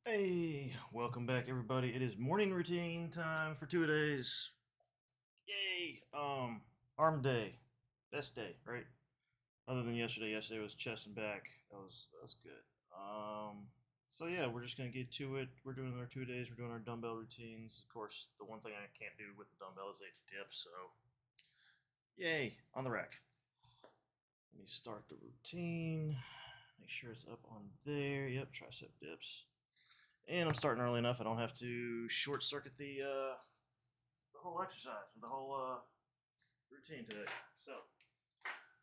Hey, welcome back everybody. It is morning routine time for 2 days. Yay! Arm day. Best day, right? Other than yesterday. Yesterday was chest and back. That's good. So yeah, we're just gonna get to it. We're doing our 2 days, we're doing our dumbbell routines. Of course, the one thing I can't do with the dumbbell is a dip, so yay, on the rack. Let me start the routine. Make sure it's up on there. Yep, tricep dips. And I'm starting early enough I don't have to short circuit the whole exercise, the whole routine today. So,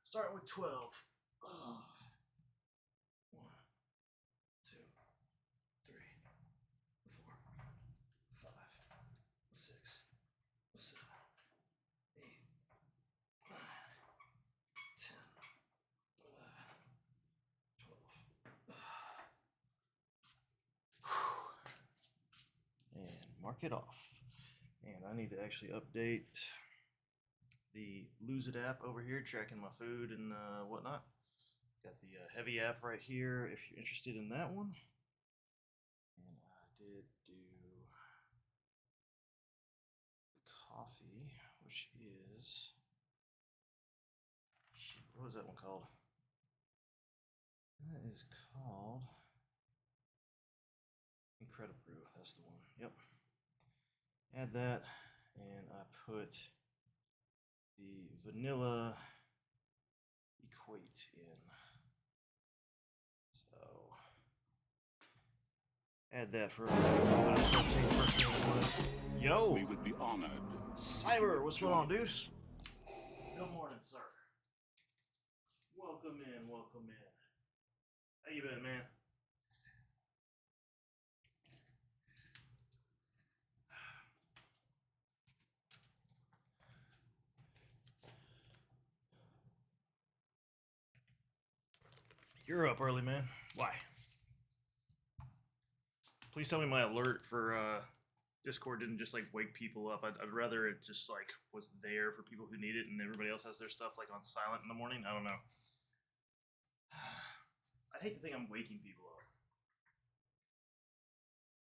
starting with 12. Oh. 1, 2, 3, 4, 5, 6, 7, 8, 9, 10, 11, 12. And mark it off. And I need to actually update the Lose It app over here, tracking my food and whatnot. Got the heavy app right here if you're interested in that one. And I did do the coffee, which is, what was that one called? That is called Incredible Brew. That's the one. Yep. Add that, and I put the vanilla equate in. So add that for protein first thing in the morning. Yo, We would be honored. Cyber, what's going on, deuce? Good morning, sir. Welcome in, welcome in. How you been, man? You're up early, man. Why? Please tell me my alert for Discord didn't just like wake people up. I'd rather it just like was there for people who need it, and everybody else has their stuff like on silent in the morning. I don't know. I hate to think I'm waking people up.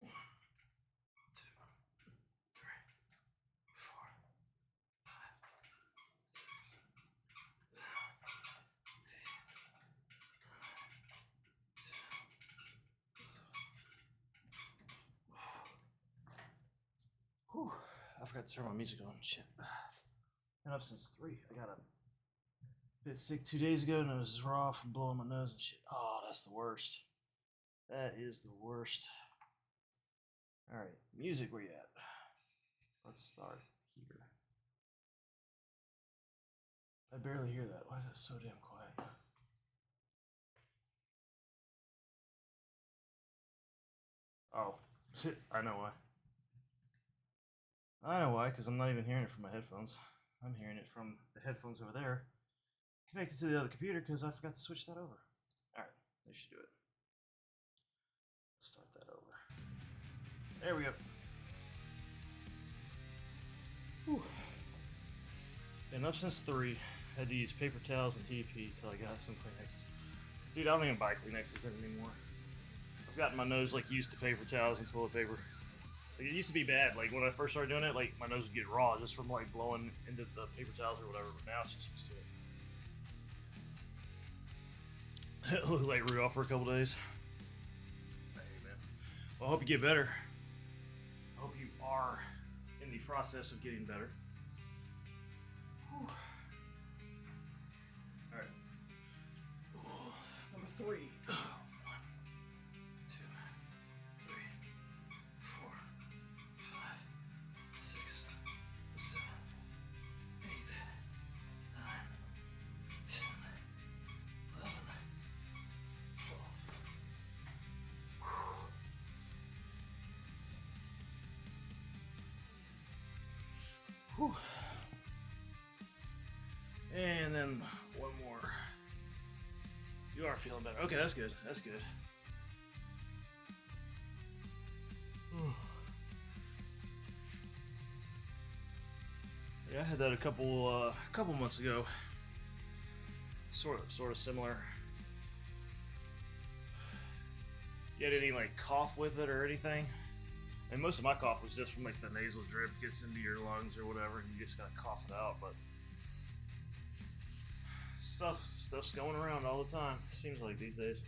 1, 2, 3, 4, 5, 6, 8, 9, 10. Whew. I forgot to turn my music on. Shit. Been up since 3. I got a bit sick 2 days ago. Nose is raw from blowing my nose and shit. Oh, that's the worst. That is the worst. All right, music, where you at? Let's start here. I barely hear that. Why is it so damn quiet? Oh, shit, I know why. I know why, because I'm not even hearing it from my headphones. I'm hearing it from the headphones over there, connected to the other computer, because I forgot to switch that over. All right, they should do it. Start that over. There we go. Whew. Been up since 3. Had to use paper towels and TP till I got some Kleenexes. Dude, I don't even buy Kleenexes anymore. I've gotten my nose like used to paper towels and toilet paper. Like, it used to be bad. Like when I first started doing it, like my nose would get raw just from like blowing into the paper towels or whatever. But now it's just used to it. It looked like Rudolph for a couple days. Hey man. Well, I hope you get better. I hope you are in the process of getting better. Whew. All right. Number 3. 1, 2, 3, 4, 5, 6, 7, 8, 9, 10, 11, 12. Whew. And then one more. You are feeling better. Okay, that's good. That's good. Yeah, I had that a couple months ago. Sort of similar. you had any like cough with it or anything? And most of my cough was just from like the nasal drip gets into your lungs or whatever, and you just gotta cough it out. But stuff's going around all the time. Seems like these days.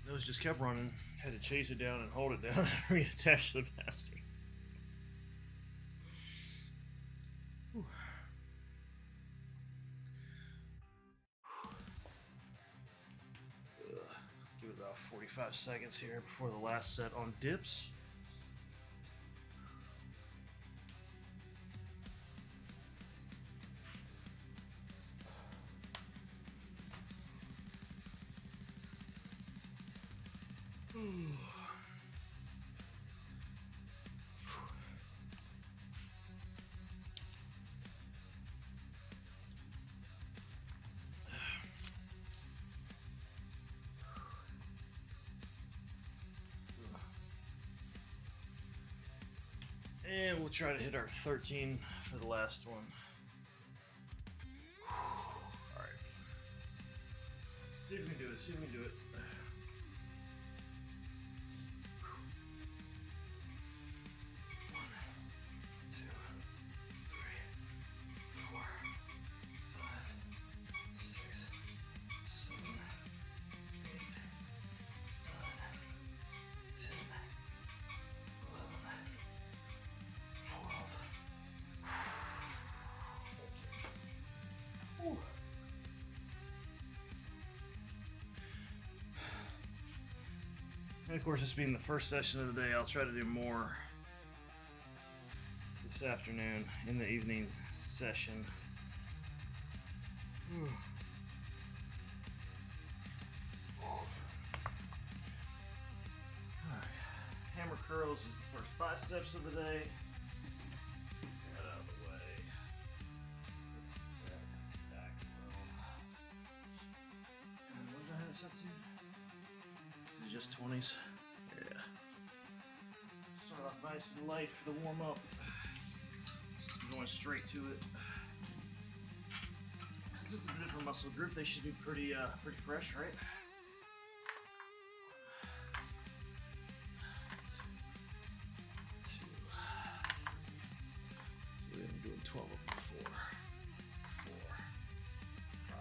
Those just kept running. Had to chase it down and hold it down and reattach the bastard. Whew. Give it about 45 seconds here before the last set on dips. And we'll try to hit our 13 for the last one. Alright. See if we can do it, see if we can do it. And of course, this being the first session of the day, I'll try to do more this afternoon in the evening session. Alright, hammer curls is the first biceps of the day. Let's get that out of the way. Let's get that back a little. And what the hell is that to? This is just 20s. Yeah. Start off nice and light for the warm up. Going straight to it. Since this is a different muscle group, they should be pretty fresh, right? Two, three. I'm doing 12 of them. 4, 5,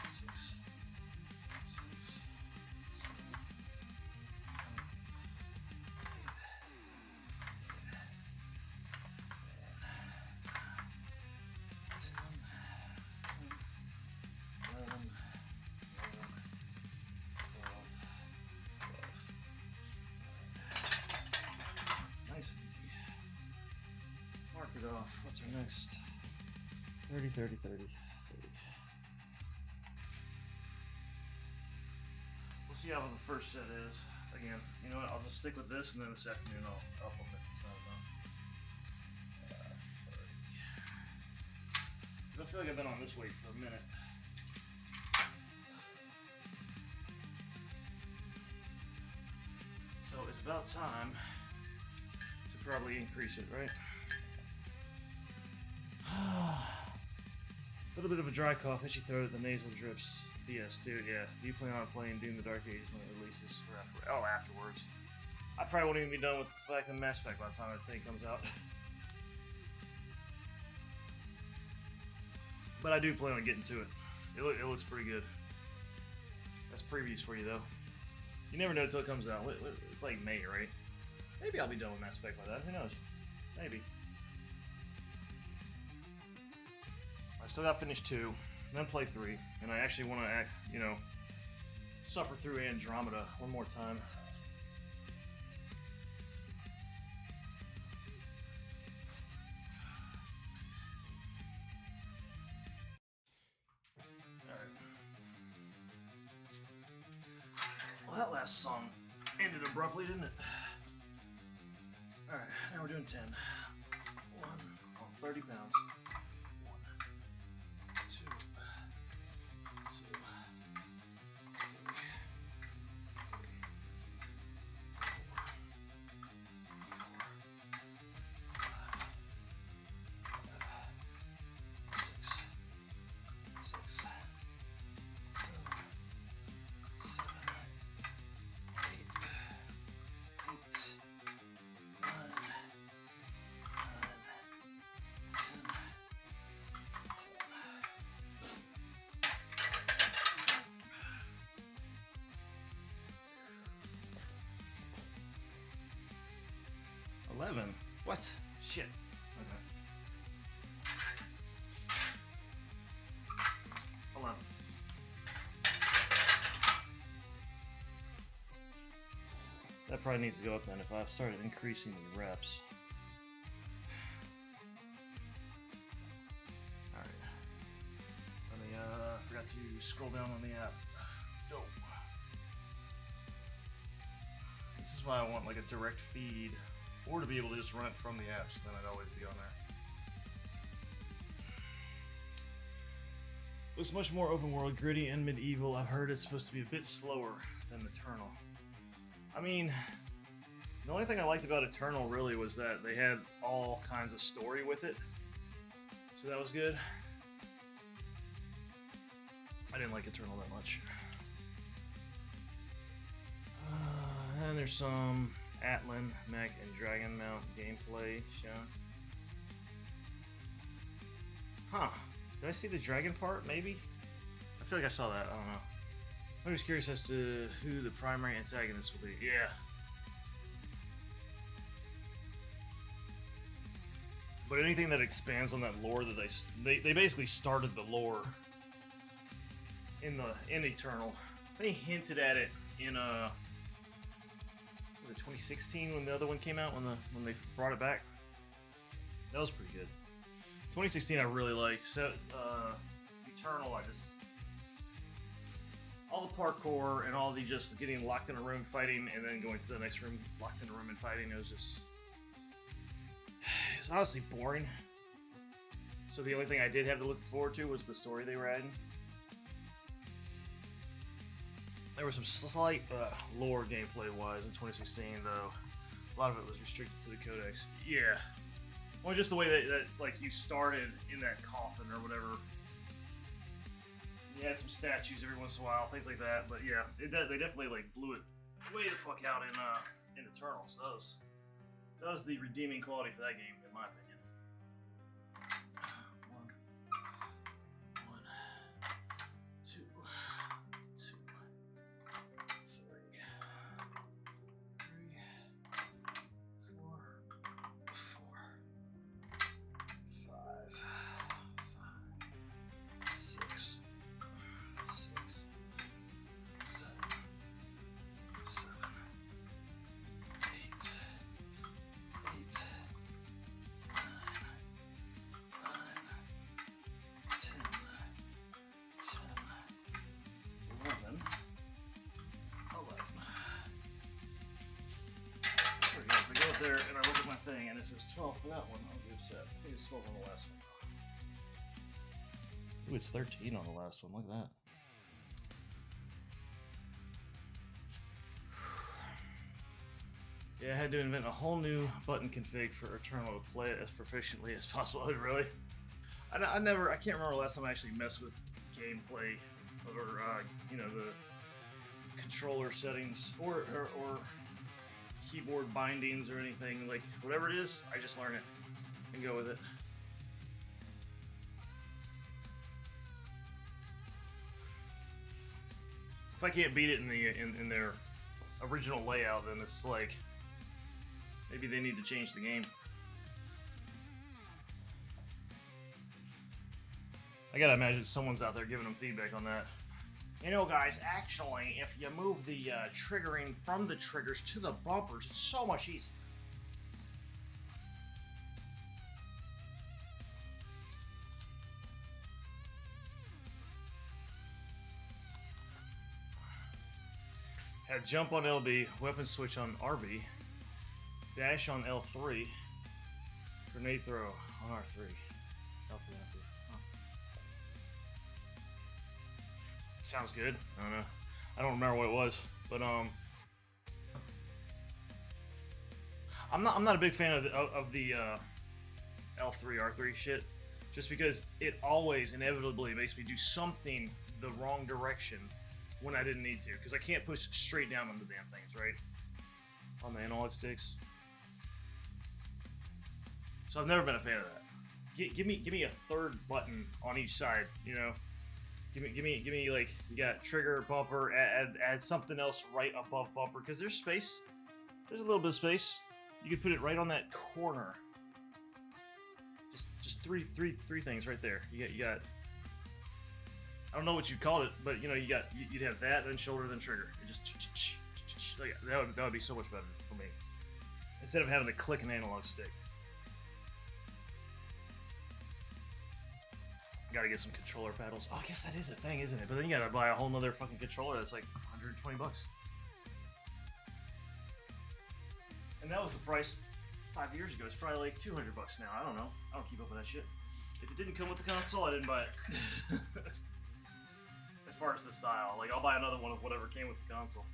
6, 7, 12. Nice and easy. Mark it off. What's our next? 30, 30, 30, 30. We'll see how the first set is. Again, you know what? I'll just stick with this, and then this afternoon I'll flip it. It's not enough. 30. 'Cause I feel like I've been on this weight for a minute. So it's about time to probably increase it, right? A little bit of a dry cough, itchy throat, the nasal drips, BS too, yeah. Do you plan on playing Doom the Dark Ages when it releases or afterwards? Oh, afterwards. I probably won't even be done with fucking Mass Effect by the time that thing comes out. But I do plan on getting to it. It looks pretty good. That's previews for you though. You never know until it comes out. It's like May, right? Maybe I'll be done with Mass Effect by then. Who knows? Maybe. I still got to finish 2, and then play 3, and I actually want to suffer through Andromeda one more time. Alright. Well, that last song ended abruptly, didn't it? Alright, now we're doing 10. 1 on 30 pounds. 2, 3, 4, 5, 6, 7, 8, 9, 10. 11? What? Shit. Okay. Hold on. That probably needs to go up then if I've started increasing the reps. Alright. Let me, forgot to scroll down on the app. Dope. This is why I want like a direct feed, or to be able to just run it from the app, so then I'd always be on there. Looks much more open world, gritty, and medieval. I've heard it's supposed to be a bit slower than Eternal. I mean, the only thing I liked about Eternal really was that they had all kinds of story with it, so that was good. I didn't like Eternal that much. And there's some Atlan, Mech, and Dragon Mount gameplay shown. Huh. Did I see the dragon part, maybe? I feel like I saw that, I don't know. I'm just curious as to who the primary antagonist will be. Yeah. But anything that expands on that lore that they basically started the lore in Eternal. They hinted at it in was it 2016 when the other one came out, when they brought it back? That was pretty good. 2016 I really liked. So Eternal, all the parkour and all the just getting locked in a room fighting and then going to the next room, locked in a room and fighting, it's honestly boring. So the only thing I did have to look forward to was the story they were adding. There was some slight lore gameplay wise in 2016, though a lot of it was restricted to the codex. Yeah. Well, just the way that like you started in that coffin or whatever. You had some statues every once in a while, things like that. But yeah, they definitely like blew it way the fuck out in Eternal. So that was the redeeming quality for that game, in my opinion. There and I look at my thing and it says 12 for that one. I'll be upset. I think it's 12 on the last one. Ooh, it's 13 on the last one. Look at that. Yeah, I had to invent a whole new button config for Eternal to play it as proficiently as possible. Really? I can't remember the last time I actually messed with gameplay or the controller settings or keyboard bindings or anything. Like whatever it is, I just learn it and go with it. If I can't beat it in their original layout, then it's like maybe they need to change the game. I gotta imagine someone's out there giving them feedback on that. You know, guys, actually, if you move the triggering from the triggers to the bumpers, it's so much easier. Have jump on LB, weapon switch on RB, dash on L3, grenade throw on R3. L3. Sounds good. I don't know. I don't remember what it was, but I'm not a big fan of the L3 R3 shit, just because it always inevitably makes me do something the wrong direction when I didn't need to, because I can't push straight down on the damn things, right? On the analog sticks. So I've never been a fan of that. Give me a third button on each side, you know. Give me like, you got trigger, bumper, add something else right above bumper, because there's space. There's a little bit of space. You could put it right on that corner. Just three things right there. You got. I don't know what you called it, but you know you'd have that, then shoulder, then trigger. It just that would be so much better for me instead of having to click an analog stick. Gotta get some controller paddles. Oh, I guess that is a thing, isn't it? But then you gotta buy a whole nother fucking controller that's like $120. And that was the price 5 years ago. It's probably like $200 now. I don't know. I don't keep up with that shit. If it didn't come with the console, I didn't buy it. As far as the style, like I'll buy another one of whatever came with the console.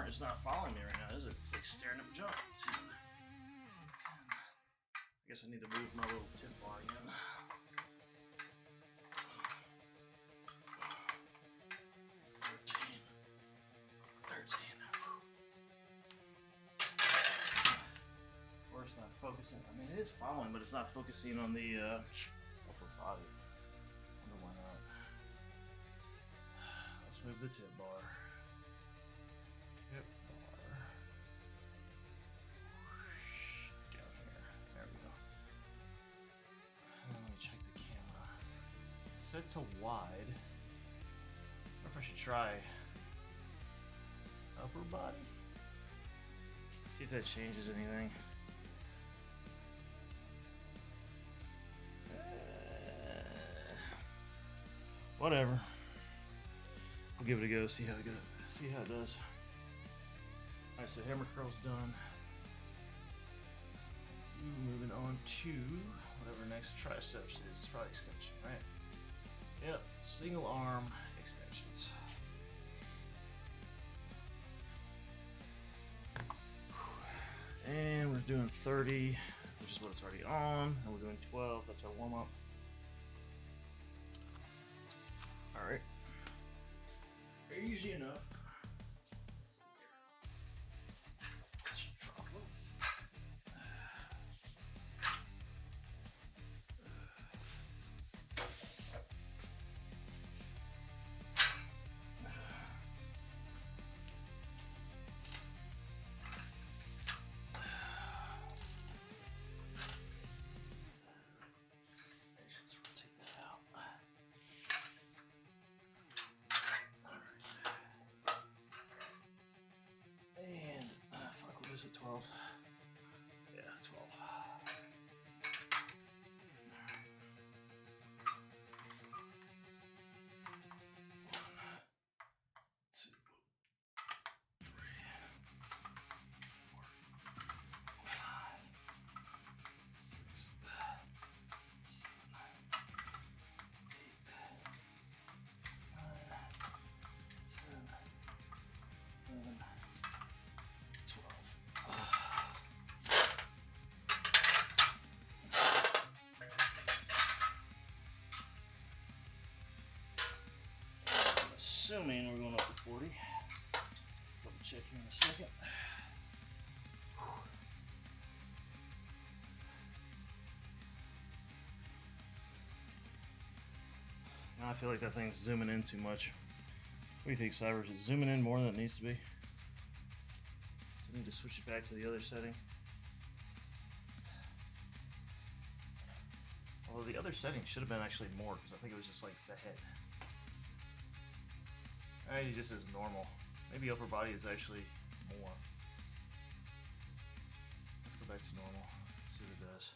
It's not following me right now, is it? It's like staring at my jump. 10, 10. I guess I need to move my little tip bar again. 13. Or it's not focusing. I mean, it is following, but it's not focusing on the upper body. I wonder why not. Let's move the tip bar. Yep. Down here. There we go. Let me check the camera. Set to wide. I wonder if I should try upper body. See if that changes anything. Whatever. We'll give it a go. See how it goes. See how it does. Alright, so hammer curl's done. Moving on to whatever next triceps is. It's probably extension, right? Yep, single arm extensions. And we're doing 30, which is what it's already on. And we're doing 12, that's our warm up. Alright. Easy enough. Is it 12? Yeah, 12. 2, 3, 4, 5, 6, 7, 8, 9, 10, 11, 12. Assuming we're going up to 40. Double check here in a second. Now I feel like that thing's zooming in too much. What do you think, Cybers? Is it zooming in more than it needs to be? Do I need to switch it back to the other setting? Although the other setting should have been actually more, because I think it was just like the head. It just is normal. Maybe upper body is actually more. Let's go back to normal. See what it does.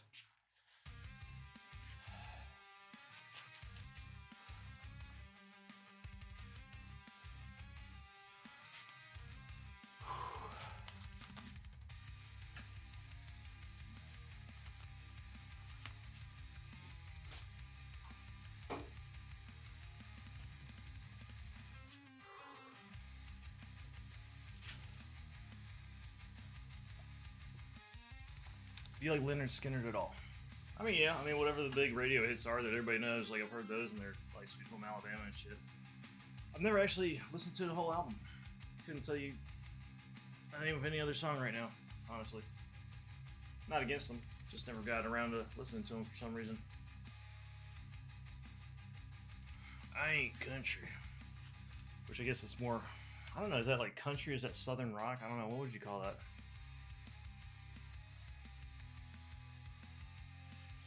Do you like Leonard Skinner at all? I mean, yeah, I mean, whatever the big radio hits are that everybody knows, like I've heard those, and they're like Sweet Home Alabama and shit. I've never actually listened to the whole album. Couldn't tell you the name of any other song right now, honestly. Not against them, just never got around to listening to them for some reason. I ain't country, which I guess it's more, I don't know, is that like country? Is that southern rock? I don't know, what would you call that?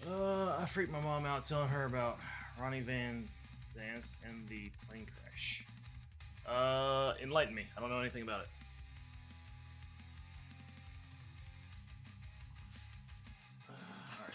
I freaked my mom out telling her about Ronnie Van Zant and the plane crash. Enlighten me. I don't know anything about it. Alright.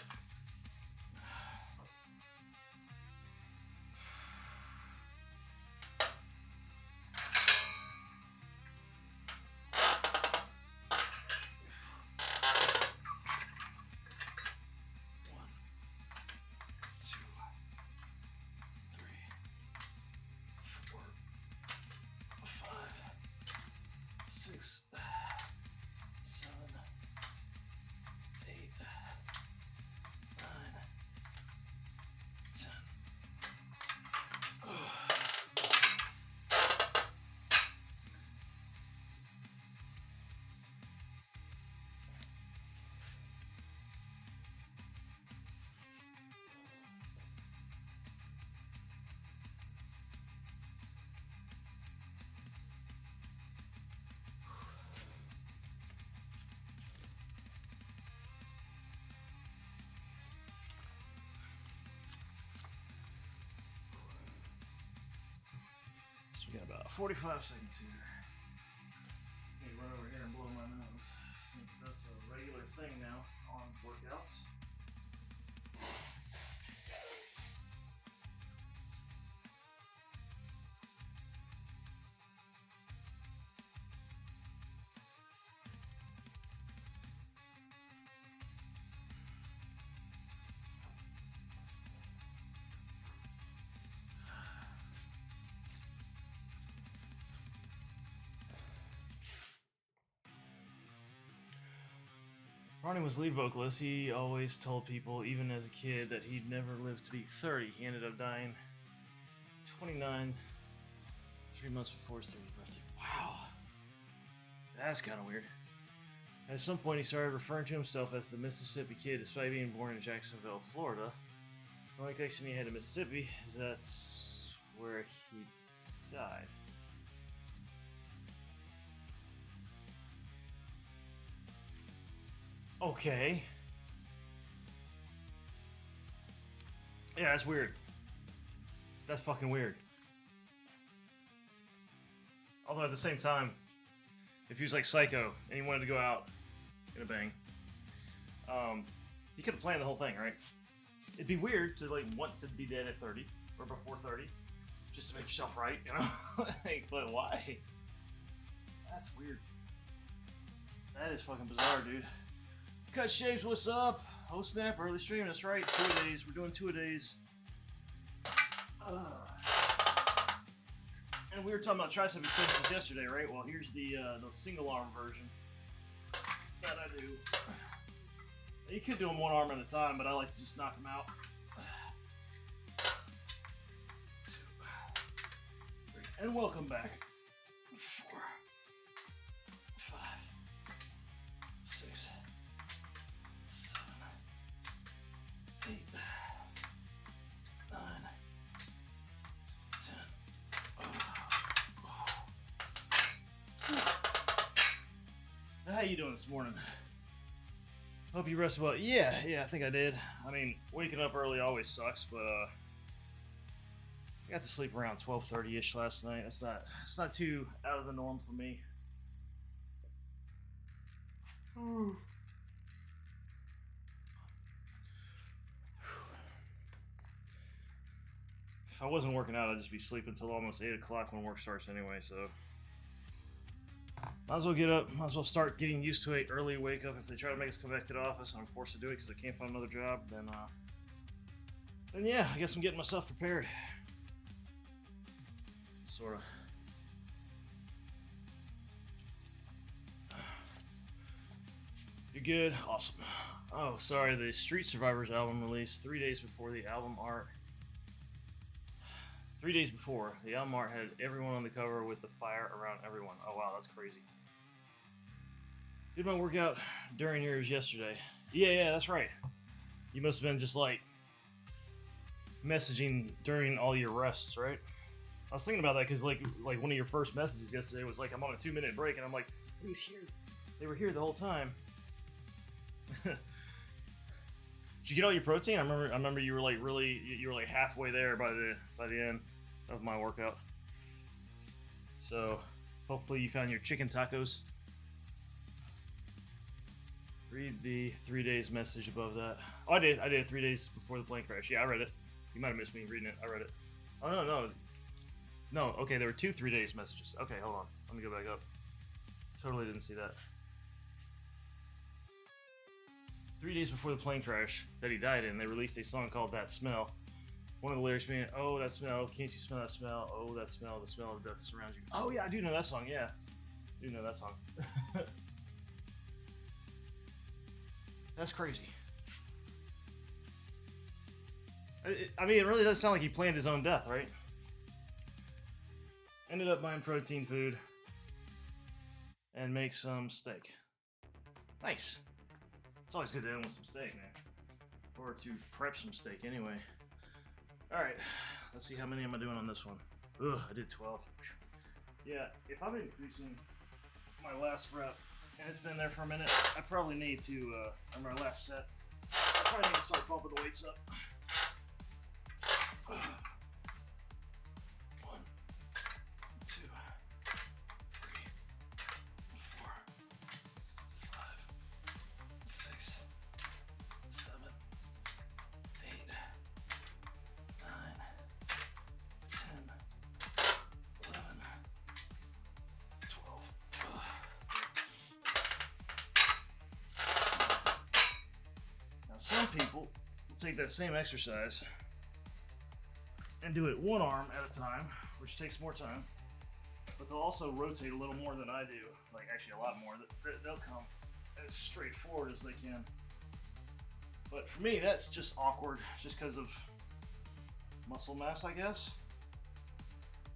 So we got about 45 seconds here. Let me run over here and blow my nose, since that's a regular thing now on workouts. Ronnie was lead vocalist. He always told people, even as a kid, that he'd never live to be 30. He ended up dying 29, 3 months before his 30th birthday. Wow. That's kind of weird. At some point, he started referring to himself as the Mississippi Kid, despite being born in Jacksonville, Florida. The only connection he had to Mississippi is that's where he died. Okay. Yeah, that's weird. That's fucking weird. Although at the same time, if he was like Psycho and he wanted to go out in a bang, he could have planned the whole thing, right? It'd be weird to like want to be dead at 30 or before 30, just to make yourself right, you know? Like, but why? That's weird. That is fucking bizarre, dude. Cut Shapes, what's up? Oh snap, early stream, that's right. 2-a-days, we're doing 2-a-days. And we were talking about tricep extensions yesterday, right? Well, here's the single arm version that I do. You could do them one arm at a time, but I like to just knock them out. 2, 3, and welcome back. 4, 5, 6, 7, 8, 9, 10. How you doing this morning? Hope you rested well. Yeah, I think I did. I mean, waking up early always sucks, but I got to sleep around 12:30-ish last night. It's not too out of the norm for me. If I wasn't working out, I'd just be sleeping until almost 8 o'clock when work starts anyway, so might as well get up, might as well start getting used to an early wake up. If they try to make us come back to the office and I'm forced to do it because I can't find another job, then yeah, I guess I'm getting myself prepared. Sorta. You're good? Awesome. Oh, sorry, the Street Survivors album released 3 days before the album art. 3 days before, the album art had everyone on the cover with the fire around everyone. Oh wow, that's crazy. Did my workout during yours yesterday. Yeah, that's right. You must have been just like messaging during all your rests, right? I was thinking about that because like one of your first messages yesterday was like, I'm on a 2-minute break, and I'm like, who's here? They were here the whole time. Did you get all your protein? I remember you were like halfway there by the end of my workout. So hopefully you found your chicken tacos. Read the 3 days message above that. Oh, I did 3 days before the plane crash. Yeah, I read it. You might have missed me reading it. I read it. Oh no. Okay, there were 2 3 days messages. Okay, hold on. Let me go back up. Totally didn't see that. 3 days before the plane crash that he died in, they released a song called "That Smell." One of the lyrics being, "Oh, that smell, can't you smell that smell? Oh, that smell, the smell of death surrounds you." Oh yeah, I do know that song. Yeah, I do know that song. That's crazy. I mean, it really does sound like he planned his own death, right? Ended up buying protein food and make some steak. Nice. It's always good to end with some steak, man. Or to prep some steak, anyway. Alright, let's see how many am I doing on this one. Ugh, I did 12. Yeah, if I'm increasing my last rep, and it's been there for a minute, I probably need to, on my last set, I probably need to start bumping the weights up. 1, 2, 3, 4, 5, 6, 7, 8, 9, 10, 11, 12. Now some people will take that same exercise and do it one arm at a time, which takes more time, but they'll also rotate a little more than I do, like actually a lot more. They'll come as straightforward as they can. But for me, that's just awkward, just because of muscle mass, I guess.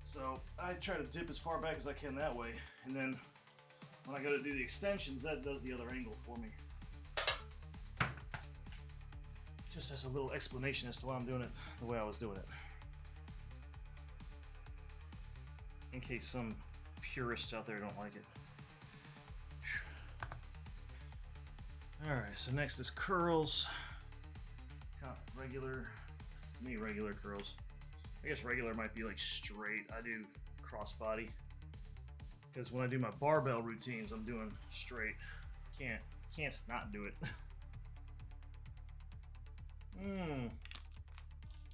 So I try to dip as far back as I can that way, and then when I go to do the extensions, that does the other angle for me. Just as a little explanation as to why I'm doing it the way I was doing it. In case some purists out there don't like it. Alright, so next is curls. Regular, to me, regular curls. I guess regular might be like straight. I do crossbody. Because when I do my barbell routines, I'm doing straight. Can't not do it.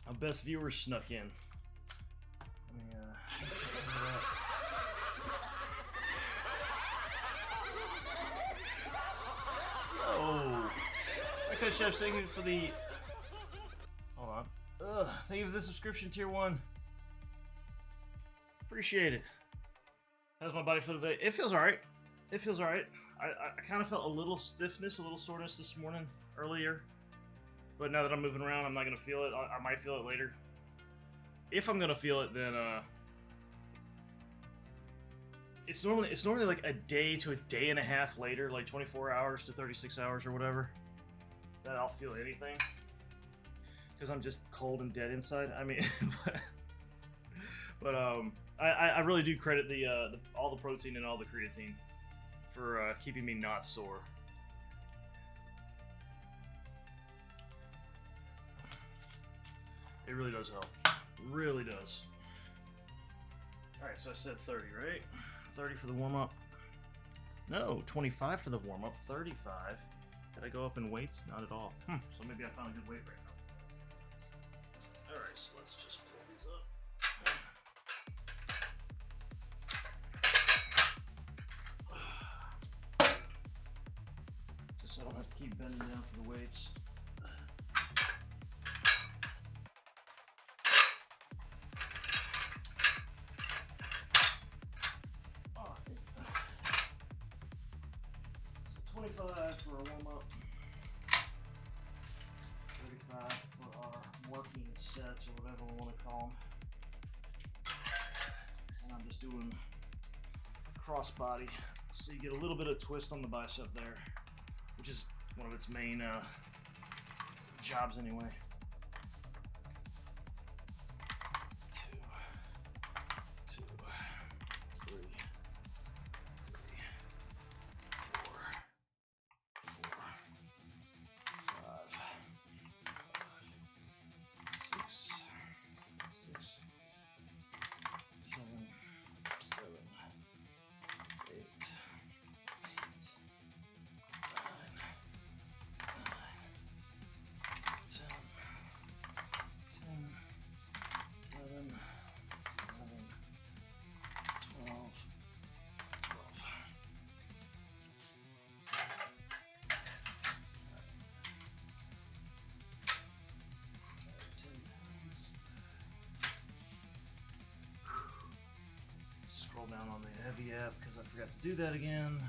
Our best viewer snuck in. Oh, okay, Chef, thank you for the. Hold on. Thank you for the subscription, tier 1. Appreciate it. How's my body feel today? It feels alright. It feels alright. I kind of felt a little stiffness, a little soreness this morning earlier, but now that I'm moving around, I'm not gonna feel it. I might feel it later. If I'm gonna feel it, then it's normally like a day to a day and a half later, like 24 hours to 36 hours or whatever, that I'll feel anything, because I'm just cold and dead inside. I mean, but I really do credit the all the protein and all the creatine for keeping me not sore. It really does help. It really does. Alright, so I said 30, right? 30 for the warm-up. No, 25 for the warm-up. 35. Did I go up in weights? Not at all. So maybe I found a good weight right now. Alright, so let's just pull these up. Just so I don't have to keep bending down for the weights. So 25 for a warm-up. sets or whatever we want to call them. And I'm just doing cross body, so you get a little bit of twist on the bicep there, which is one of its main jobs anyway. 2, 2, 3, 3, 4, 4, 5, 6, 6, 7, 7, 8, 8, 10, 11, 12, 12. Scroll down on the heavy app because I forgot to do that again.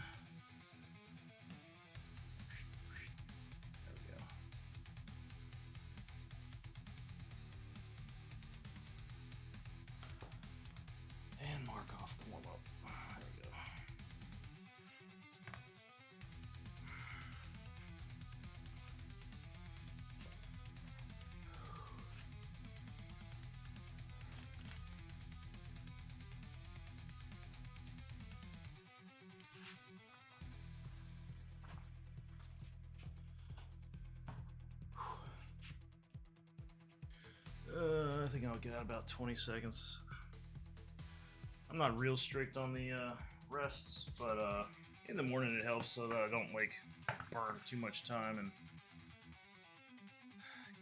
There we go. And mark off the warm up. There we go. I think I'll get out about 20 seconds. I'm not real strict on the rests, but in the morning it helps so that I don't like burn too much time and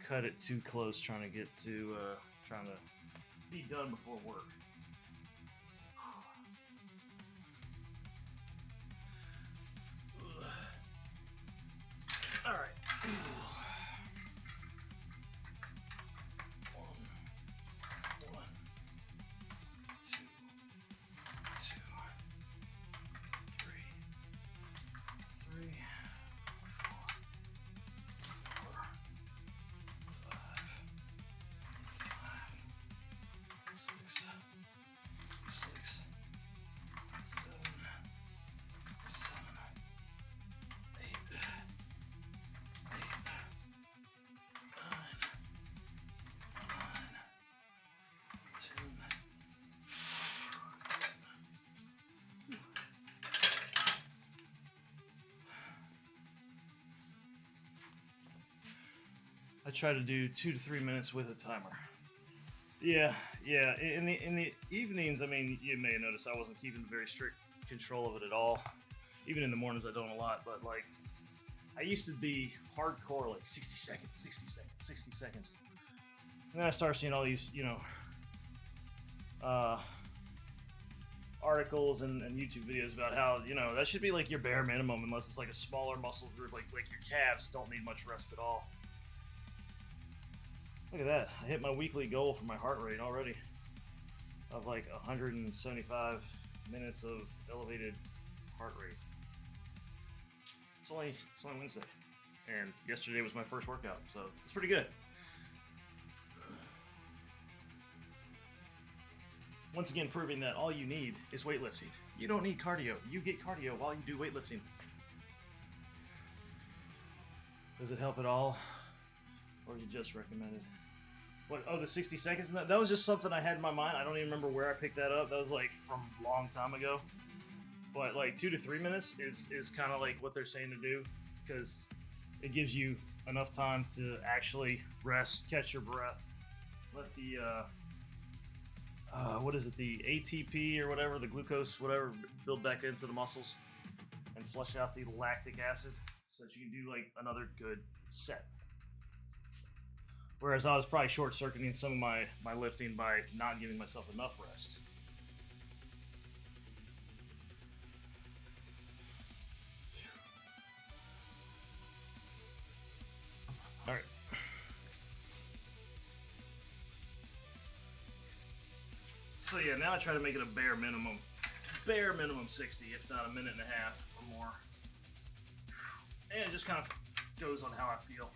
cut it too close trying to get to trying to be done before work. All right. I try to do 2 to 3 minutes with a timer. Yeah. In the evenings, I mean, you may have noticed I wasn't keeping very strict control of it at all. Even in the mornings, I don't a lot, but like, I used to be hardcore, like 60 seconds, 60 seconds, 60 seconds. And then I started seeing all these, articles and YouTube videos about how, that should be like your bare minimum unless it's like a smaller muscle group, like your calves don't need much rest at all. Look at that. I hit my weekly goal for my heart rate already of like 175 minutes of elevated heart rate. It's only Wednesday, and yesterday was my first workout, so it's pretty good. Once again, proving that all you need is weightlifting. You don't need cardio. You get cardio while you do weightlifting. Does it help at all? Or you just recommend it? What? Oh, the 60 seconds? That was just something I had in my mind. I don't even remember where I picked that up. That was like from a long time ago. But like 2 to 3 minutes is kind of like what they're saying to do, because it gives you enough time to actually rest, catch your breath, let the what is it, the ATP or whatever, the glucose, whatever, build back into the muscles and flush out the lactic acid so that you can do like another good set. Whereas I was probably short-circuiting some of my lifting by not giving myself enough rest. All right. So yeah, now I try to make it a bare minimum 60, if not a minute and a half or more. And it just kind of goes on how I feel.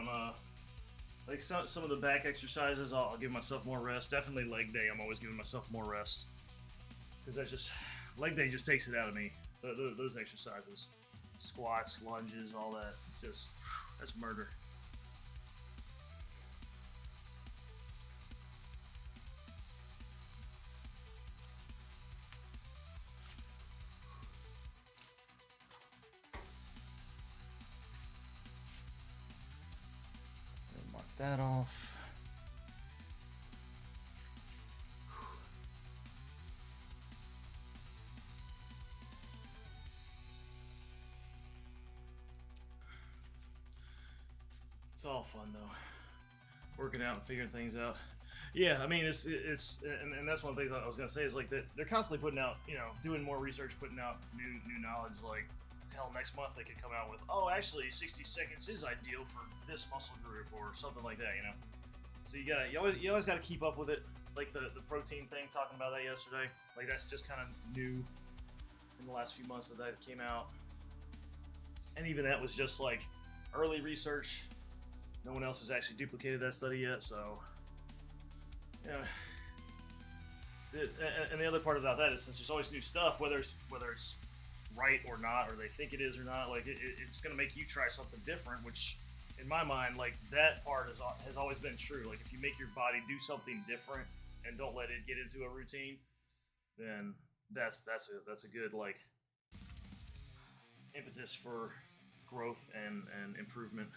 on like some of the back exercises. I'll give myself more rest. Definitely leg day. I'm always giving myself more rest because that just leg day just takes it out of me. Those exercises, squats, lunges, all that, just that's murder. Mark that off. It's all fun though, working out and figuring things out. Yeah, I mean it's and that's one of the things I was gonna say is like that they're constantly putting out, doing more research, putting out new knowledge. Like hell, next month they could come out with, oh, actually 60 seconds is ideal for this muscle group or something like that. So you always gotta keep up with it. Like the protein thing, talking about that yesterday. Like that's just kind of new in the last few months that came out, and even that was just like early research. No one else has actually duplicated that study yet, so yeah. And the other part about that is since there's always new stuff, whether it's right or not, or they think it is or not, like it's going to make you try something different. Which, in my mind, like that part has always been true. Like if you make your body do something different and don't let it get into a routine, then that's a good like impetus for growth and improvement.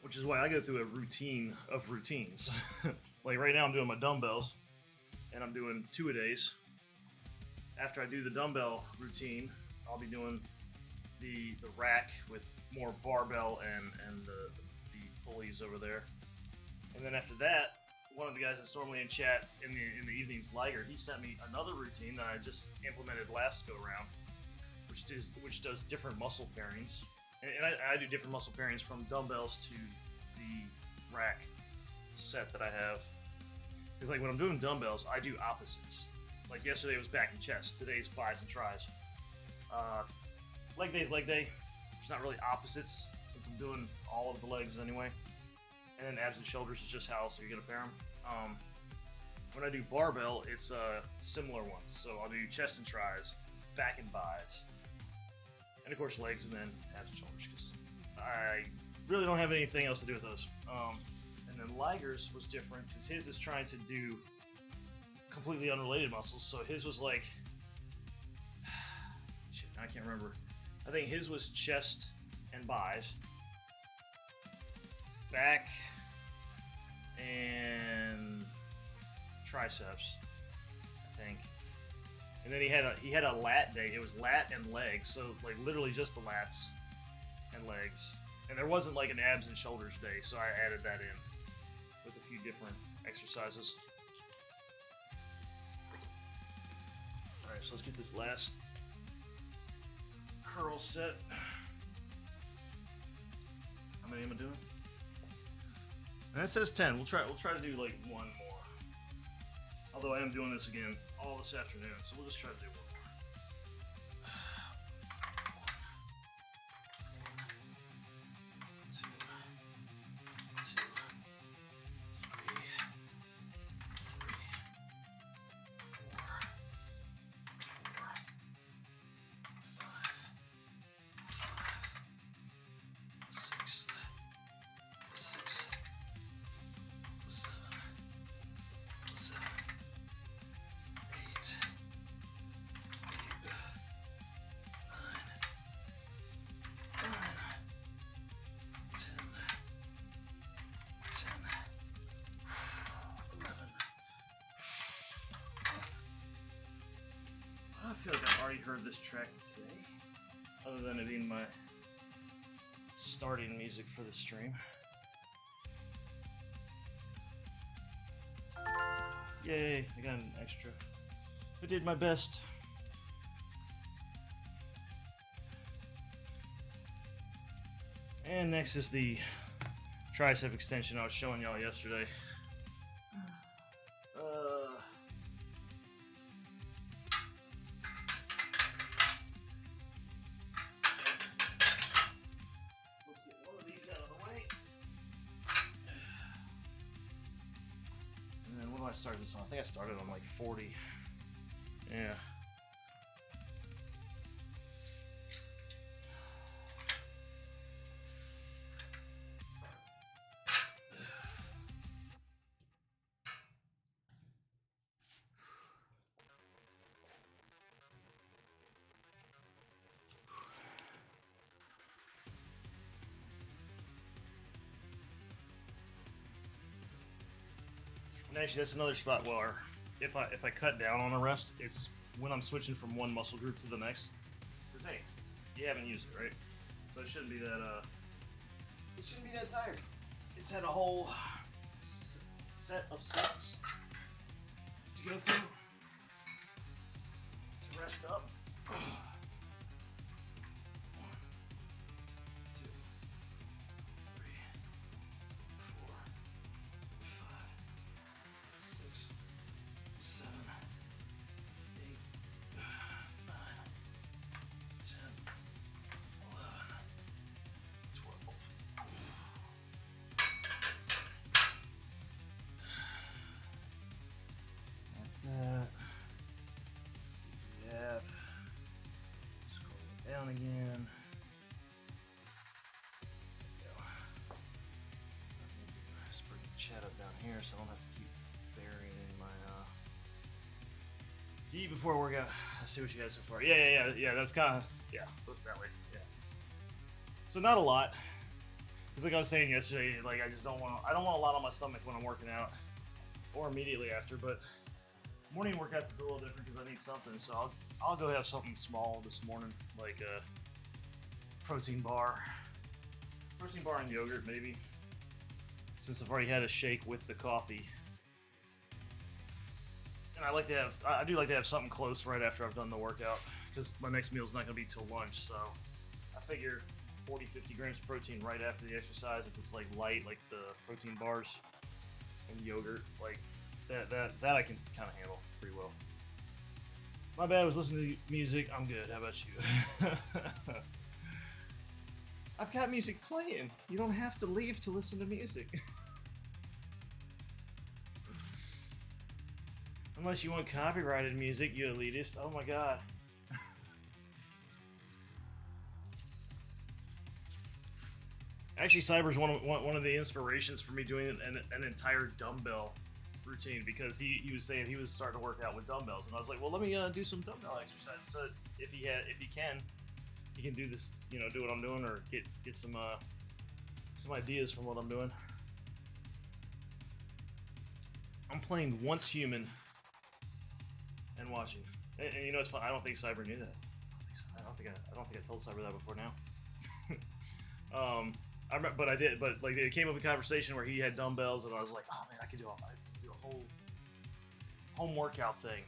Which is why I go through a routine of routines. Like right now I'm doing my dumbbells and I'm doing 2-a-days. After I do the dumbbell routine, I'll be doing the rack with more barbell and the pulleys over there. And then after that, one of the guys that's normally in chat in the evenings, Liger, he sent me another routine that I just implemented last go around, which does different muscle pairings. And I do different muscle pairings from dumbbells to the rack set that I have. Because like when I'm doing dumbbells, I do opposites. Like yesterday was back and chest. Today's bis and tris. Leg day's leg day. There's not really opposites since I'm doing all of the legs anyway. And then abs and shoulders is just how else are you gonna pair them. When I do barbell, it's similar ones. So I'll do chest and tris, back and bis. And of course legs, and then abs and shoulders, because I really don't have anything else to do with those. And then Liger's was different because his is trying to do completely unrelated muscles. So his was like, shit, I can't remember. I think his was chest and bis, back, and triceps, I think. And then he had a lat day. It was lat and legs, so like literally just the lats and legs. And there wasn't like an abs and shoulders day, so I added that in with a few different exercises. All right, so let's get this last curl set. How many am I doing? And that says 10. We'll try to do like one more. Although I am doing this again all this afternoon, so we'll just try to do one more. I feel like I've already heard this track today, other than it being my starting music for the stream. Yay, I got an extra. I did my best. And next is the tricep extension I was showing y'all yesterday. started this on? I think I started on like 40. Yeah. And actually, that's another spot where if I cut down on a rest, it's when I'm switching from one muscle group to the next. Because hey, you haven't used it, right? So it shouldn't be that it shouldn't be that tired. It's had a whole set of sets to go through to rest up. 1, 2, 3, 4, 5, 6, 7, 8, 9, 10, 11, 12. Like that. Yeah. Scroll it down again. There we go. Let's bring the chat up down here so I don't have to keep burying my to eat before workout. Let's see what you got so far. Yeah. That's kind of look that way. Yeah. So not a lot, because like I was saying yesterday, like I don't want a lot on my stomach when I'm working out, or immediately after. But morning workouts is a little different because I need something. So I'll go have something small this morning, like a protein bar and yogurt maybe. Since I've already had a shake with the coffee. And I do like to have something close right after I've done the workout, because my next meal is not going to be till lunch. So I figure 40-50 grams of protein right after the exercise. If it's like light, like the protein bars and yogurt, like that I can kind of handle pretty well. My bad, I was listening to music. I'm good. How about you? I've got music playing. You don't have to leave to listen to music. Unless you want copyrighted music, you elitist. Oh my god. Actually, Cyber's one of the inspirations for me doing an entire dumbbell routine, because he was saying he was starting to work out with dumbbells, and I was like, well, let me do some dumbbell exercises. So if he can do this, do what I'm doing, or get some ideas from what I'm doing. I'm playing Once Human and watching, and it's fun. I don't think Cyber knew that. I don't think I told Cyber that before now. I remember, but I did. But like it came up in conversation where he had dumbbells, and I was like, oh man, I could do a whole home workout thing.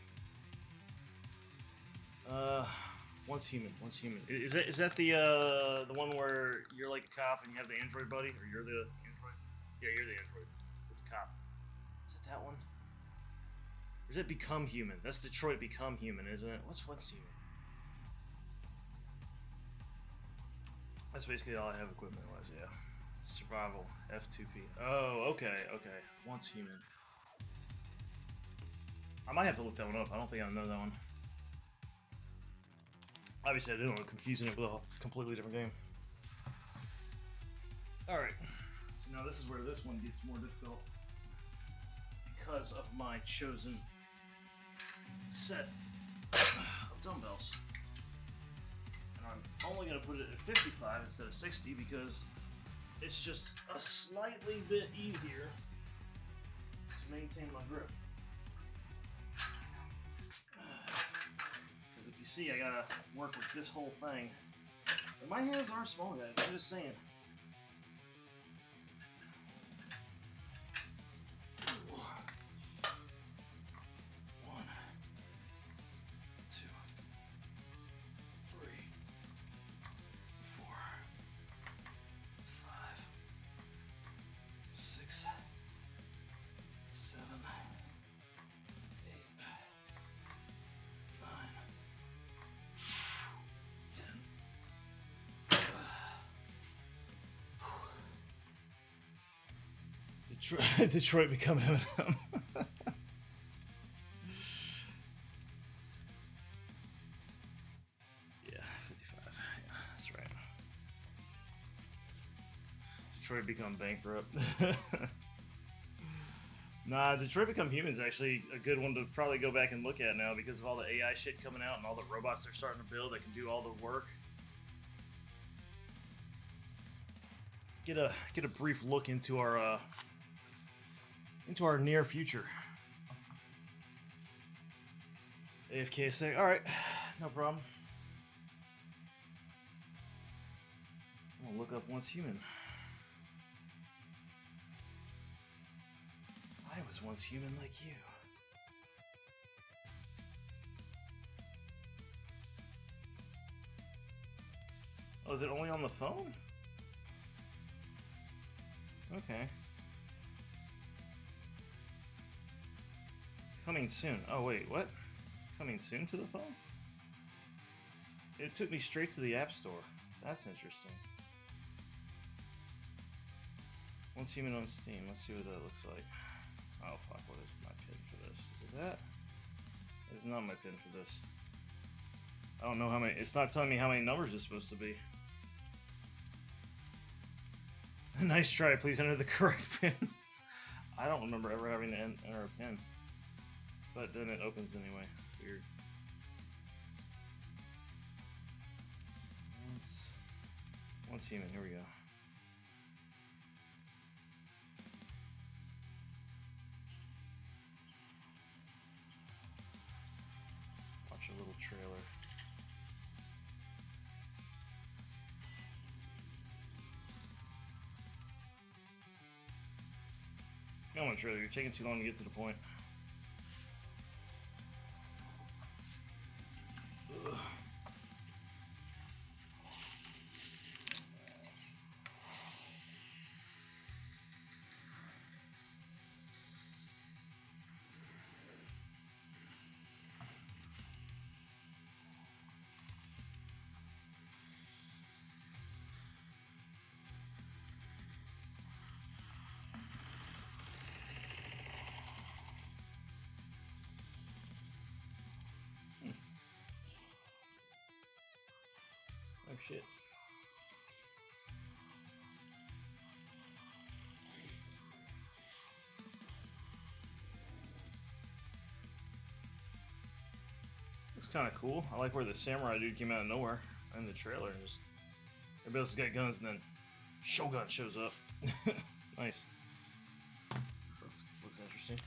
Once Human. Is that the one where you're like a cop and you have the android buddy, or you're the android? Yeah, you're the android with the cop. Is it that one? Or is it Become Human? That's Detroit Become Human, isn't it? What's Once Human? That's basically all I have equipment-wise, yeah. Survival, F2P. Oh, okay. Once Human. I might have to look that one up. I don't think I know that one. Obviously, I didn't want to confusing it with a completely different game. Alright. So now this is where this one gets more difficult, because of my chosen set of dumbbells. And I'm only going to put it at 55 instead of 60 because it's just a slightly bit easier to maintain my grip. Because if you see, I gotta work with this whole thing. And my hands are small, guys, I'm just saying. Detroit Become Eminem. Detroit become bankrupt. Nah, Detroit Become Human is actually a good one to probably go back and look at now because of all the AI shit coming out and all the robots they're starting to build that can do all the work. Get a brief look into our near future. AFK say, all right, no problem. I'm gonna look up Once Human. I was once human like you. Oh, is it only on the phone? Okay. Coming soon. Oh, wait, what? Coming soon to the phone? It took me straight to the App Store. That's interesting. Once Human on Steam. Let's see what that looks like. Oh, fuck, what is my pin for this? Is it that? It's not my pin for this. I don't know how many. It's not telling me how many numbers it's supposed to be. Nice try. Please enter the correct pin. I don't remember ever having to enter a pin. But then it opens anyway. Weird. Once Human. Here we go. Watch a little trailer. Come on, trailer. You're taking too long to get to the point. Ugh. Oh shit. It's kind of cool. I like where the samurai dude came out of nowhere in the trailer and just everybody else has got guns and then Shogun shows up. Nice. Looks interesting.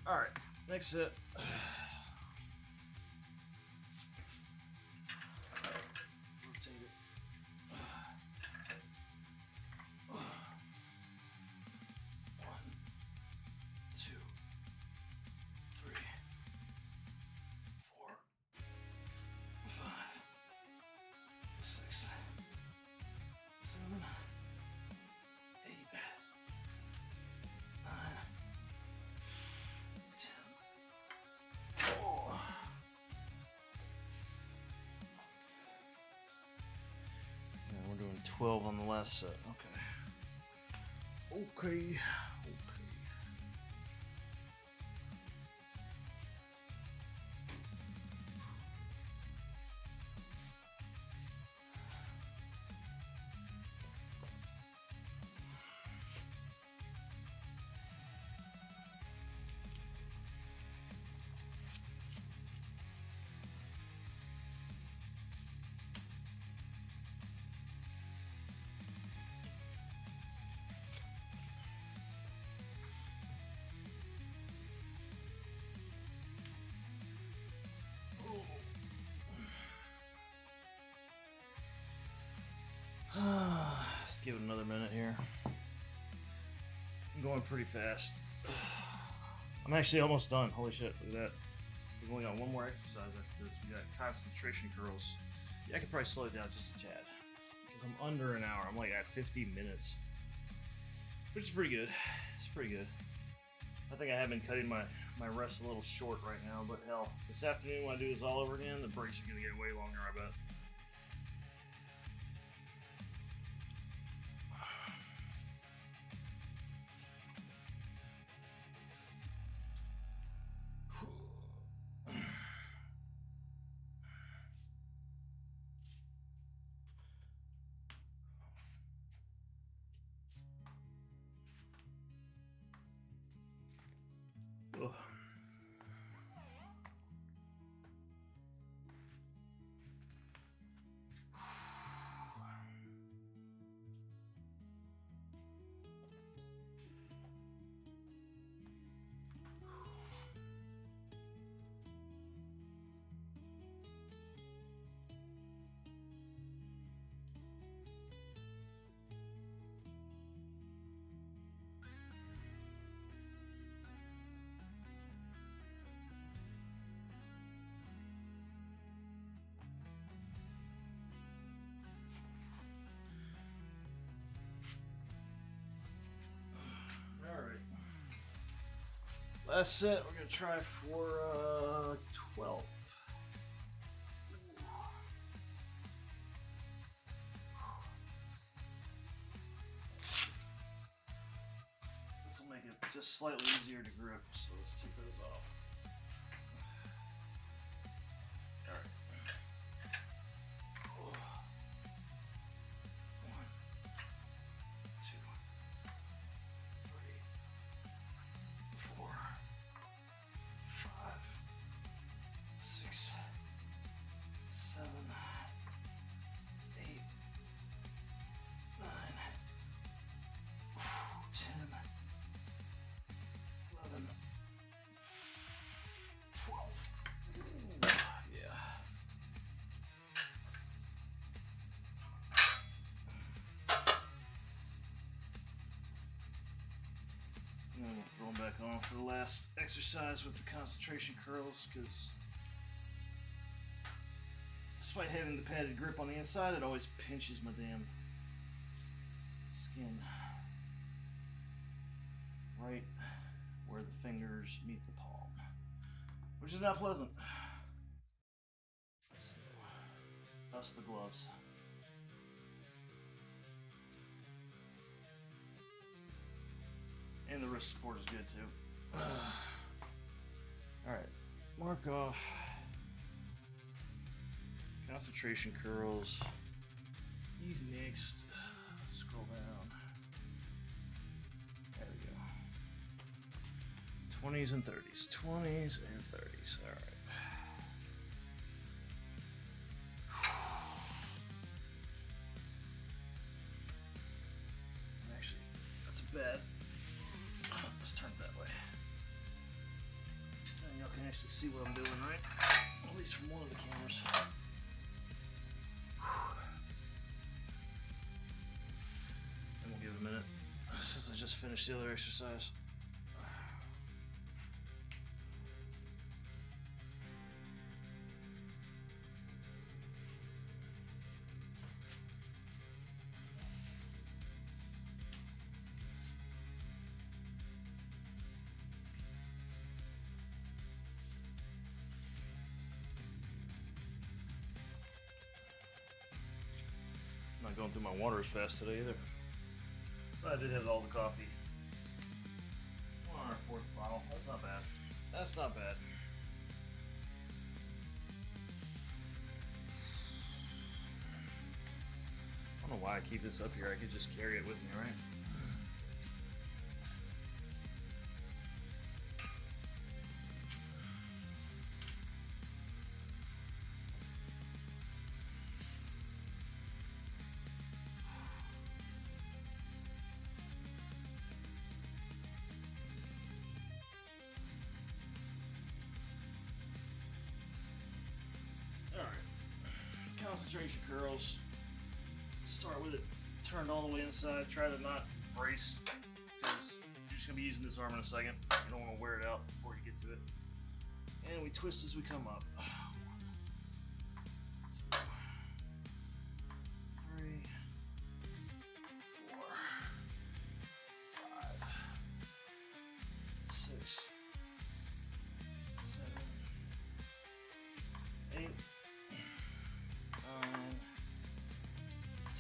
Alright, next set. Rotate it. One, two, three, four, five, six, seven, eight, 9, 10. Oh. Yeah, we're doing 12 on the last set. Okay. Okay. Let's give it another minute here. I'm going pretty fast. I'm actually almost done. Holy shit, look at that. We've only got one more exercise after this. We got concentration curls. Yeah, I could probably slow it down just a tad. Because I'm under an hour. I'm like at 50 minutes. Which is pretty good. It's pretty good. I think I have been cutting my rest a little short right now, but hell, this afternoon when I do this all over again, the breaks are going to get way longer, I bet. Last set, we're gonna try for 12. This will make it just slightly easier to grip, so let's take those off. Alright. 1, 2, 3, 4, 5, 6, 7, 8, 9, 10, 11, 12. Ooh, yeah. And then we'll throw them back on for the last exercise with the concentration curls, because despite having the padded grip on the inside, it always pinches my damn skin right where the fingers meet the palm, which is not pleasant. So, dust the gloves. And the wrist support is good too. Alright, mark off concentration curls. Easy next. Let's scroll down. There we go. 20s and 30s. 20s and 30s. Alright. Actually, that's bad. Let's turn it that way. And y'all can actually see what I'm doing, right? At least from one of the cameras. And we'll give it a minute since I just finished the other exercise. Not going through my water as fast today either. But I did have all the coffee. On our 4th bottle. That's not bad. That's not bad. I don't know why I keep this up here. I could just carry it with me, right? Concentration curls. Start with it turned all the way inside. Try to not brace, because you're just going to be using this arm in a second. You don't want to wear it out before you get to it. And we twist as we come up. 1, 2, 3, 4, 5, 6, 7, 8, 9,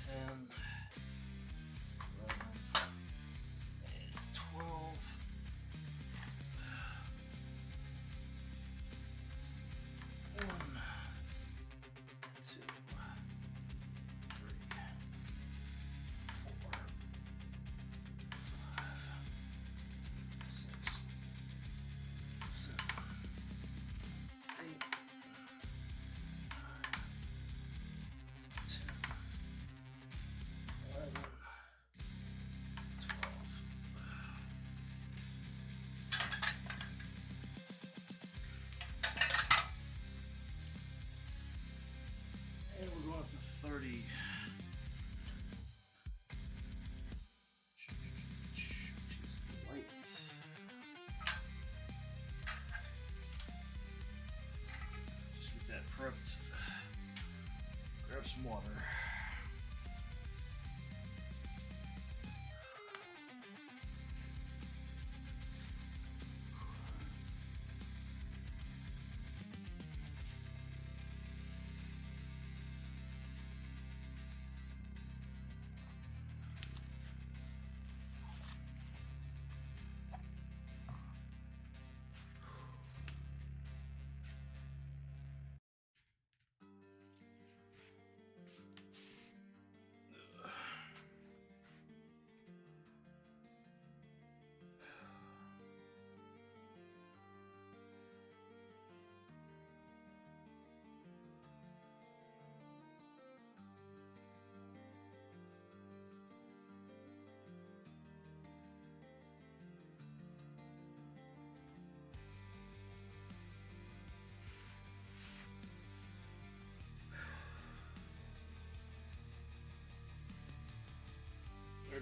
10, 11, and 12. 1, 2, 3, 4, 5, 6, 7, 8, 9, 10, 11, 12. And we're going up to 30. Choose the lights. Just get that prepped. Grab some water.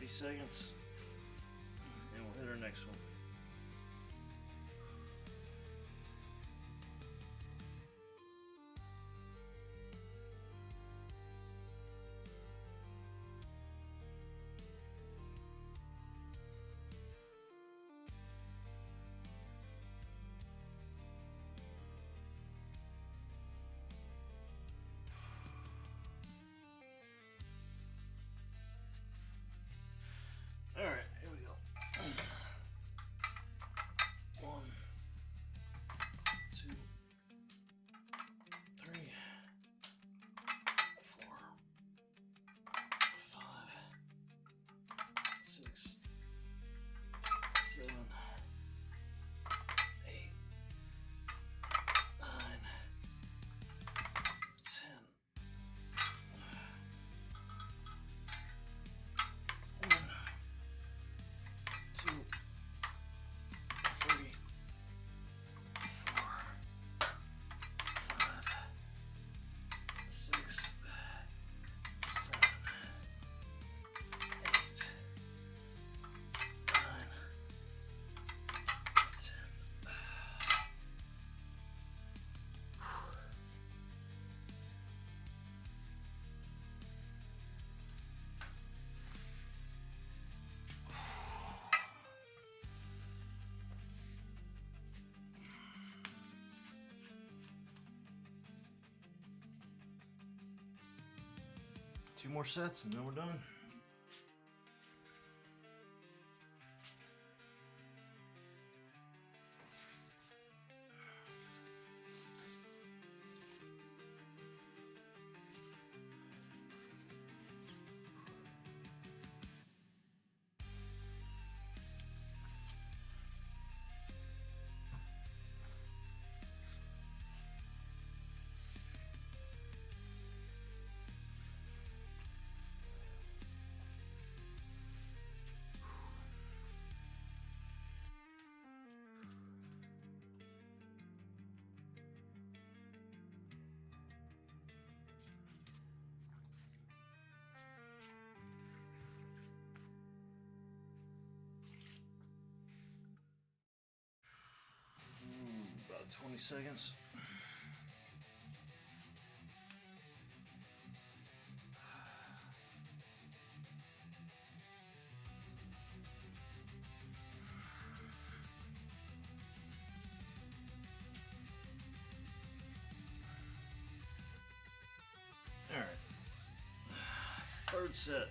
30 seconds, and we'll hit our next one. All right, here we go. 1, 2, 3, 4, 5, 6, 7, 8, 9, 10. 1, 2, 3, 4, 5, 6, 7, 8, 9, 10. 2 more sets and then we're done. About 20 seconds. All right. Third set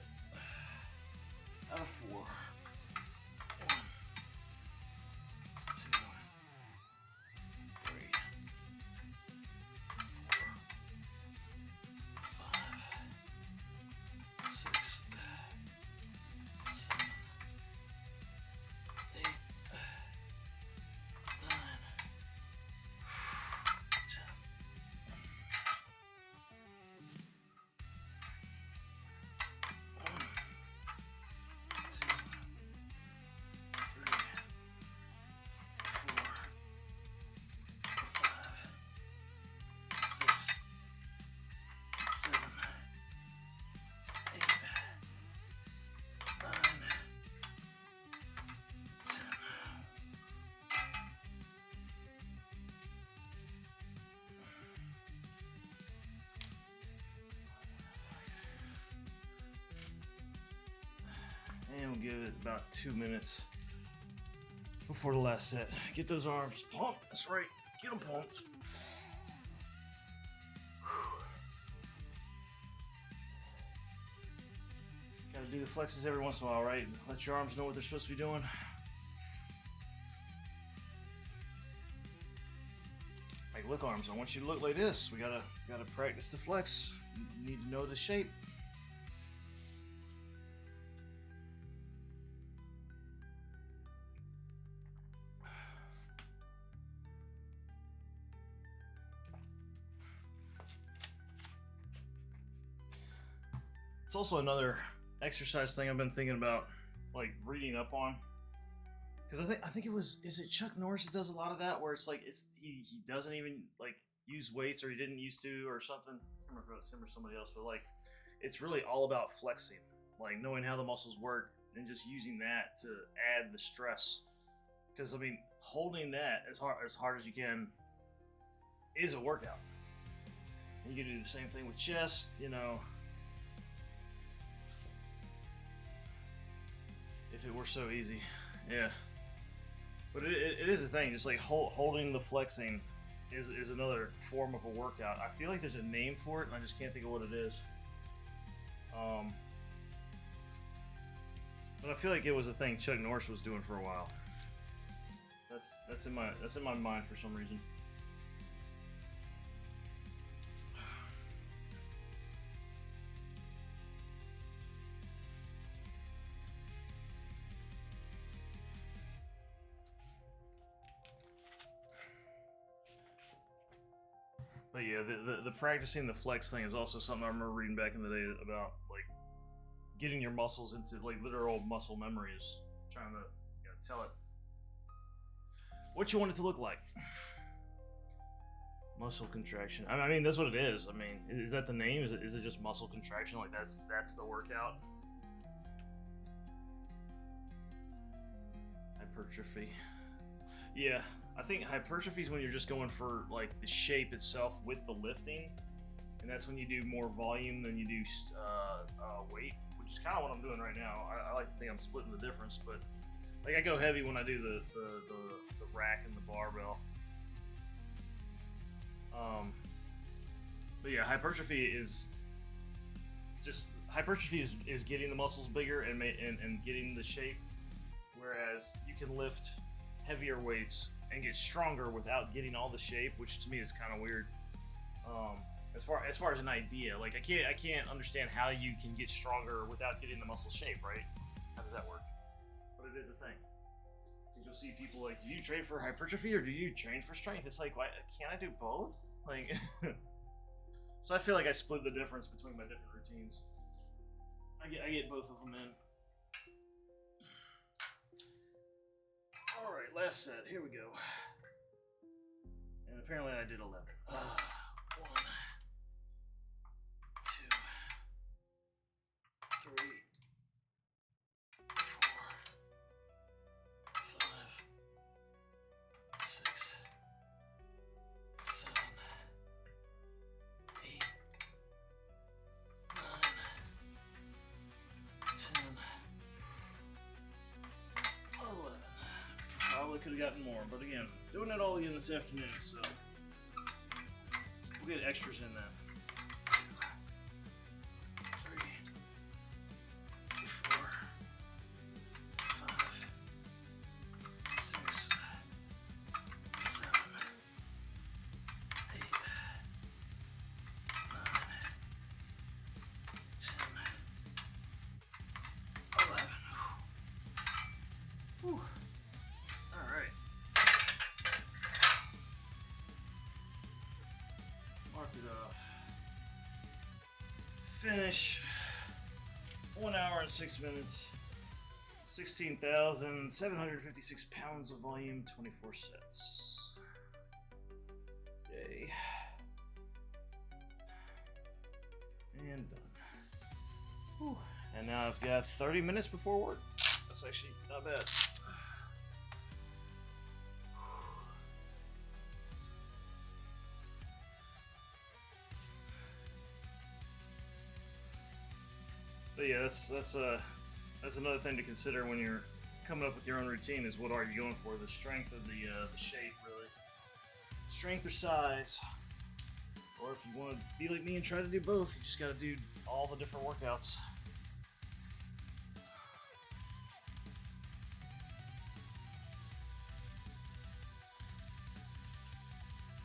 out of 4. 1, 2, 3, 4, 5, 6, 7, 8, 9, 10. 1, 2, 3, 4, 5, 6, 7, 8, 9, 10. And we'll give it about 2 minutes before the last set. Get those arms pumped. That's right. Get them pumped. Gotta do the flexes every once in a while, right? Let your arms know what they're supposed to be doing. Like, look, arms, I want you to look like this. We gotta practice the flex. You need to know the shape. It's also another exercise thing I've been thinking about, like reading up on, because I think is it Chuck Norris that does a lot of that, where it's like he doesn't even like use weights, or he didn't used to, or something. I can't remember if it was him or somebody else, but like it's really all about flexing, like knowing how the muscles work, and just using that to add the stress. Because I mean, holding that as hard as you can is a workout. You can do the same thing with chest, you know. If it were so easy, yeah. But it is a thing. Just like holding the flexing is another form of a workout. I feel like there's a name for it, and I just can't think of what it is. But I feel like it was a thing Chuck Norris was doing for a while. That's in my mind for some reason. But yeah, the practicing the flex thing is also something I remember reading back in the day about, like getting your muscles into like literal muscle memory is trying to tell it what you want it to look like. Muscle contraction. I mean, that's what it is. I mean, is that the name? Is it just muscle contraction? Like that's the workout? Hypertrophy. Yeah, I think hypertrophy is when you're just going for like the shape itself with the lifting, and that's when you do more volume than you do weight, which is kind of what I'm doing right now. I like to think I'm splitting the difference, but like I go heavy when I do the rack and the barbell. But yeah, hypertrophy is getting the muscles bigger and getting the shape, whereas you can lift heavier weights and get stronger without getting all the shape, which to me is kind of weird. As far as an idea, like I can't understand how you can get stronger without getting the muscle shape, right? How does that work? But it is a thing. You'll see people like, do you train for hypertrophy or do you train for strength? It's like, why can't I do both? Like, so I feel like I split the difference between my different routines. I get both of them in. All right, last set. Here we go. And apparently I did 11. 1, 2, 3, 4, 5, 6, 7, 8, 9, 10, 11. Probably could have gotten more, but again, doing it all again this afternoon, so we'll get extras in that. 2, 3, 4, 5, 6, 7, 8, 9, 10, 11. Whew. Alright. Mark it off. Finish. 1 hour and 6 minutes. 16,756 pounds of volume, 24 sets. Yay. And done. Whew. And now I've got 30 minutes before work. That's actually not bad. But yeah, that's another thing to consider when you're coming up with your own routine is what are you going for? The strength or the shape, really. Strength or size. Or if you want to be like me and try to do both, you just got to do all the different workouts.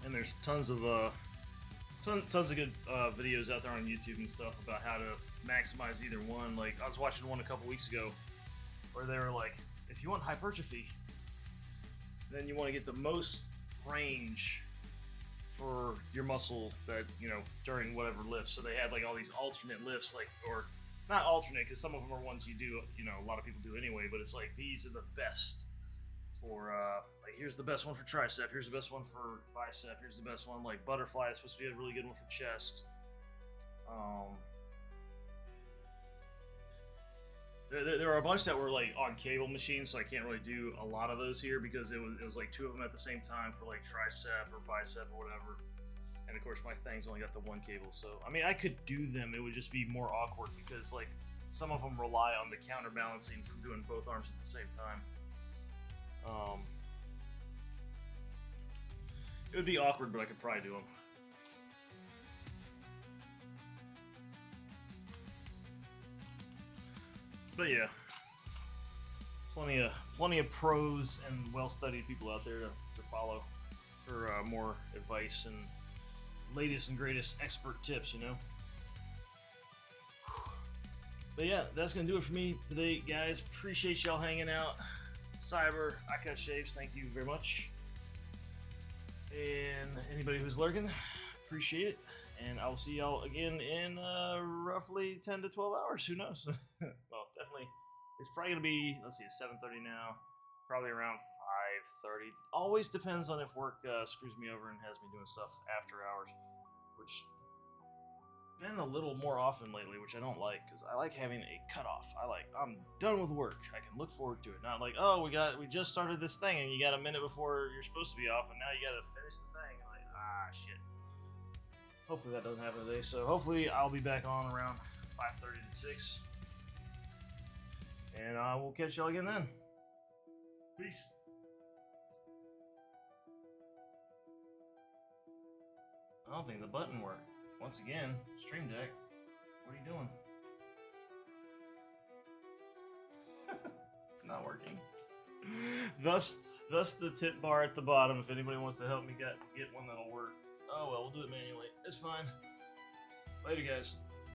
And there's tons of good videos out there on YouTube and stuff about how to maximize either one. Like I was watching one a couple weeks ago where they were like, if you want hypertrophy, then you want to get the most range for your muscle that, you know, during whatever lift. So they had like all these alternate lifts, like, or not alternate because some of them are ones you do, you know, a lot of people do anyway, but it's like these are the best for like here's the best one for tricep, here's the best one for bicep, here's the best one, like butterfly is supposed to be a really good one for chest. There were a bunch that were like on cable machines, so I can't really do a lot of those here because it was like 2 of them at the same time for like tricep or bicep or whatever. And of course, my thing's only got the one cable, so I mean, I could do them. It would just be more awkward because like some of them rely on the counterbalancing from doing both arms at the same time. It would be awkward, but I could probably do them. But yeah, plenty of pros and well-studied people out there to follow for more advice and latest and greatest expert tips, you know. But yeah, that's gonna do it for me today, guys. Appreciate y'all hanging out. Cyber, I Cut Shapes, thank you very much. And anybody who's lurking, appreciate it. And I will see y'all again in roughly 10 to 12 hours. Who knows? Well, definitely. It's probably going to be, let's see, it's 7:30 now. Probably around 5:30. Always depends on if work screws me over and has me doing stuff after hours, which been a little more often lately, which I don't like because I like having a cutoff. I'm done with work. I can look forward to it. Not like, oh, we just started this thing and you got a minute before you're supposed to be off and now you got to finish the thing. Like, shit. Hopefully that doesn't happen today. So hopefully I'll be back on around 5:30 to 6. And I will catch y'all again then. Peace. I don't think the button worked. Once again, Stream Deck. What are you doing? Not working. Thus the tip bar at the bottom. If anybody wants to help me get one that'll work. Oh well, we'll do it manually. It's fine. Later, guys.